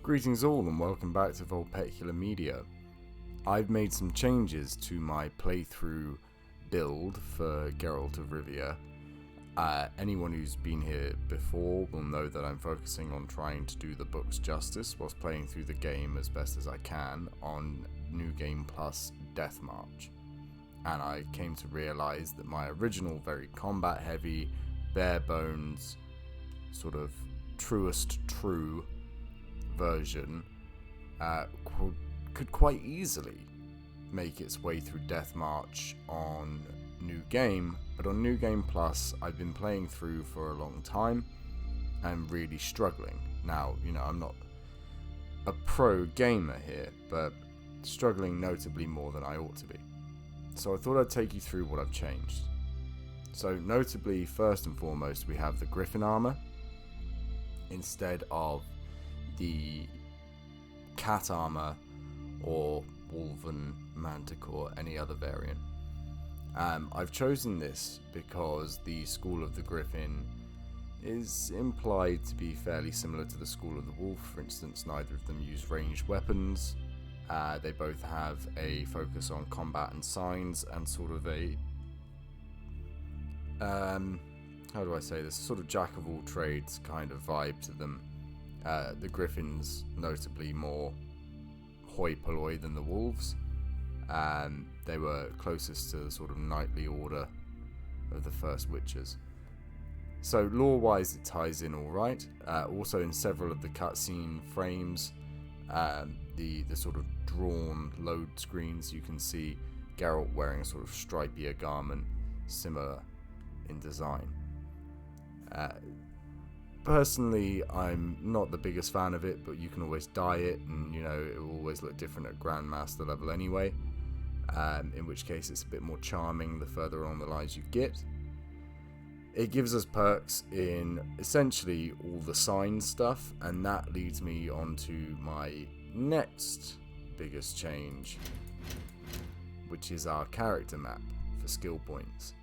Greetings all and welcome back to Vulpecular Media. I've made some changes to my playthrough build for Geralt of Rivia. Anyone who's been here before will know that I'm focusing on trying to do the books justice whilst playing through the game as best as I can on New Game Plus Death March. And I came to realise that my original very combat heavy, bare bones, sort of truest true version could quite easily make its way through Death March on New Game, but on New Game Plus I've been playing through for a long time and really struggling. Now, I'm not a pro gamer here, but struggling notably more than I ought to be. So I thought I'd take you through what I've changed. So notably, first and foremost, we have the Griffin armor instead of the cat armor or wolven manticore, any other variant. I've chosen this because the School of the Griffin is implied to be fairly similar to the School of the Wolf. For instance, neither of them use ranged weapons. They both have a focus on combat and signs and sort of a how do I say this, sort of jack of all trades kind of vibe to them. The Griffins notably more hoi polloi than the Wolves. They were closest to the sort of knightly order of the first Witchers. So lore-wise it ties in alright. Also in several of the cutscene frames, the sort of drawn load screens, you can see Geralt wearing a sort of stripier garment, similar in design. Personally, I'm not the biggest fan of it, but you can always dye it, and it will always look different at Grandmaster level anyway. In which case it's a bit more charming the further along the lines you get. It gives us perks in essentially all the sign stuff, and that leads me on to my next biggest change, which is our character map for skill points.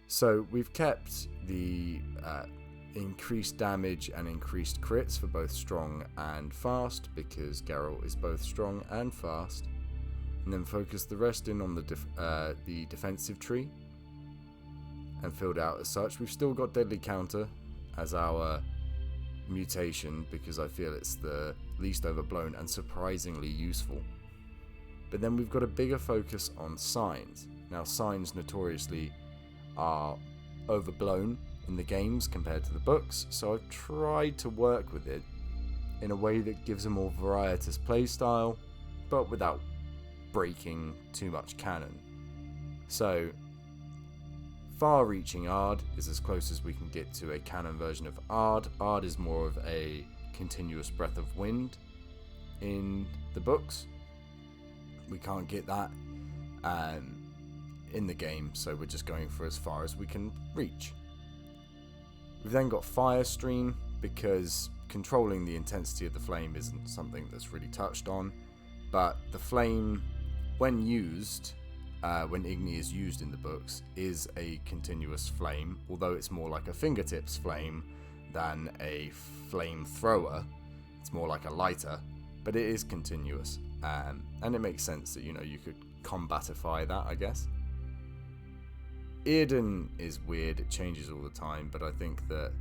So we've kept the increased damage and increased crits for both strong and fast, because Geralt is both strong and fast, and then focus the rest in on the defensive tree and filled out as such. We've still got Deadly Counter as our mutation because I feel it's the least overblown and surprisingly useful. But then we've got a bigger focus on signs. Now, signs notoriously are overblown in the games compared to the books, so I've tried to work with it in a way that gives a more varietous playstyle, but without breaking too much canon. So, far-reaching Ard is as close as we can get to a canon version of Ard. Ard is more of a continuous breath of wind in the books. We can't get that in the game, so we're just going for as far as we can reach. We've then got Fire Stream, because controlling the intensity of the flame isn't something that's really touched on, but the flame, when used, when Igni is used in the books, is a continuous flame, although it's more like a fingertips flame than a flamethrower. It's more like a lighter, but it is continuous, and it makes sense that you could combatify that, I guess. Earden is weird, it changes all the time, but I think that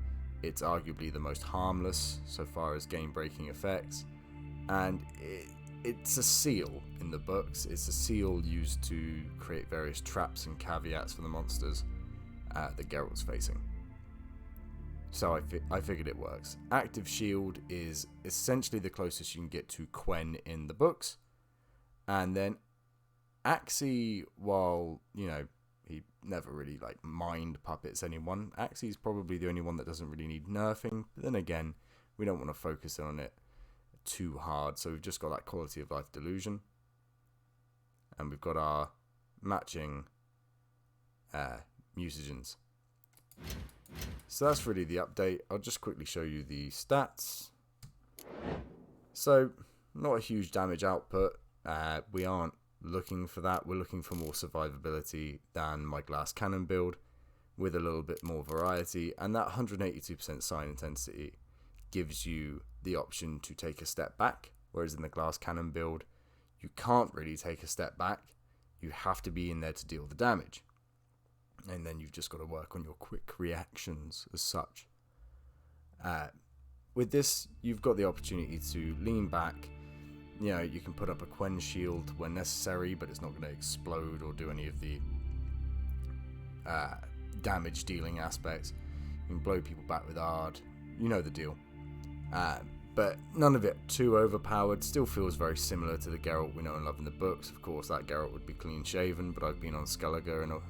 it's arguably the most harmless so far as game-breaking effects, and it's a seal in the books. It's a seal used to create various traps and caveats for the monsters that Geralt's facing. So I figured it works. Active Shield is essentially the closest you can get to Quen in the books, and then Axii, while he never really mind puppets anyone, Axie's probably the only one that doesn't really need nerfing, but then again, we don't want to focus on it too hard, so we've just got that quality of life delusion, and we've got our matching mutagens. So that's really the update. I'll just quickly show you the stats. So not a huge damage output. We aren't looking for that. We're looking for more survivability than my glass cannon build, with a little bit more variety, and that 182% sign intensity gives you the option to take a step back, whereas in the glass cannon build, you can't really take a step back. You have to be in there to deal the damage. And then you've just got to work on your quick reactions as such. With this, you've got the opportunity to lean back. You know, you can put up a Quen shield when necessary, but it's not going to explode or do any of the damage dealing aspects. You can blow people back with Ard. You know the deal. But none of it too overpowered. Still feels very similar to the Geralt we know and love in the books. Of course, that Geralt would be clean shaven, but I've been on Skellige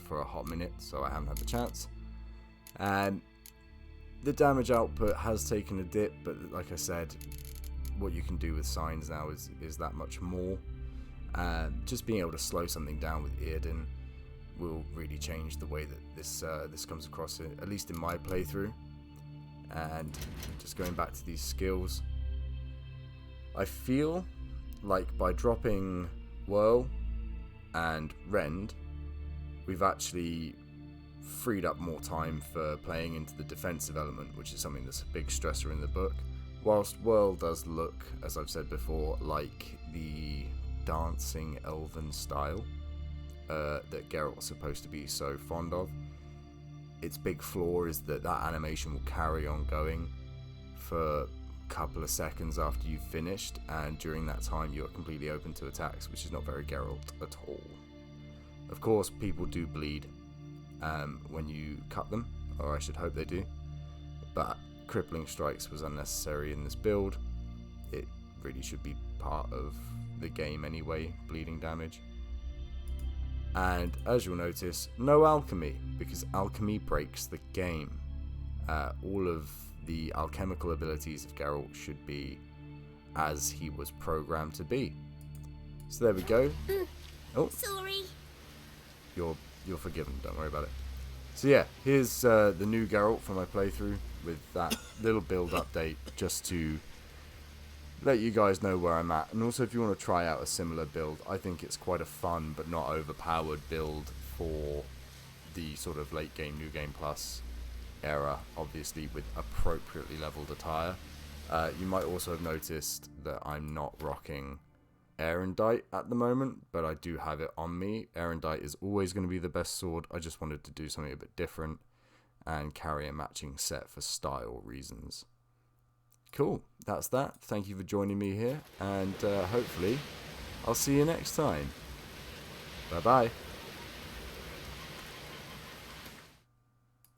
for a hot minute, so I haven't had the chance. And the damage output has taken a dip, but like I said, what you can do with signs now is that much more. Just being able to slow something down with Earden will really change the way that this comes across, at least in my playthrough. And just going back to these skills, I feel like by dropping Whirl and Rend, we've actually freed up more time for playing into the defensive element, which is something that's a big stressor in the book. Whilst Whirl does look, as I've said before, like the dancing elven style that Geralt's supposed to be so fond of, its big flaw is that animation will carry on going for a couple of seconds after you've finished, and during that time you're completely open to attacks, which is not very Geralt at all. Of course, people do bleed when you cut them, or I should hope they do, but crippling strikes was unnecessary in this build. It really should be part of the game anyway, bleeding damage. And as you'll notice, no alchemy, because alchemy breaks the game. All of the alchemical abilities of Geralt should be as he was programmed to be. So there we go. Oh, sorry. You're forgiven, don't worry about it. So yeah, here's the new Geralt from my playthrough with that little build update, just to let you guys know where I'm at. And also, if you want to try out a similar build, I think it's quite a fun but not overpowered build for the sort of late game, new game plus era, obviously with appropriately leveled attire. You might also have noticed that I'm not rocking Erendite at the moment, but I do have it on me. Erendite is always going to be the best sword. I just wanted to do something a bit different and carry a matching set for style reasons. Cool, that's that. Thank you for joining me here, and hopefully I'll see you next time. Bye bye.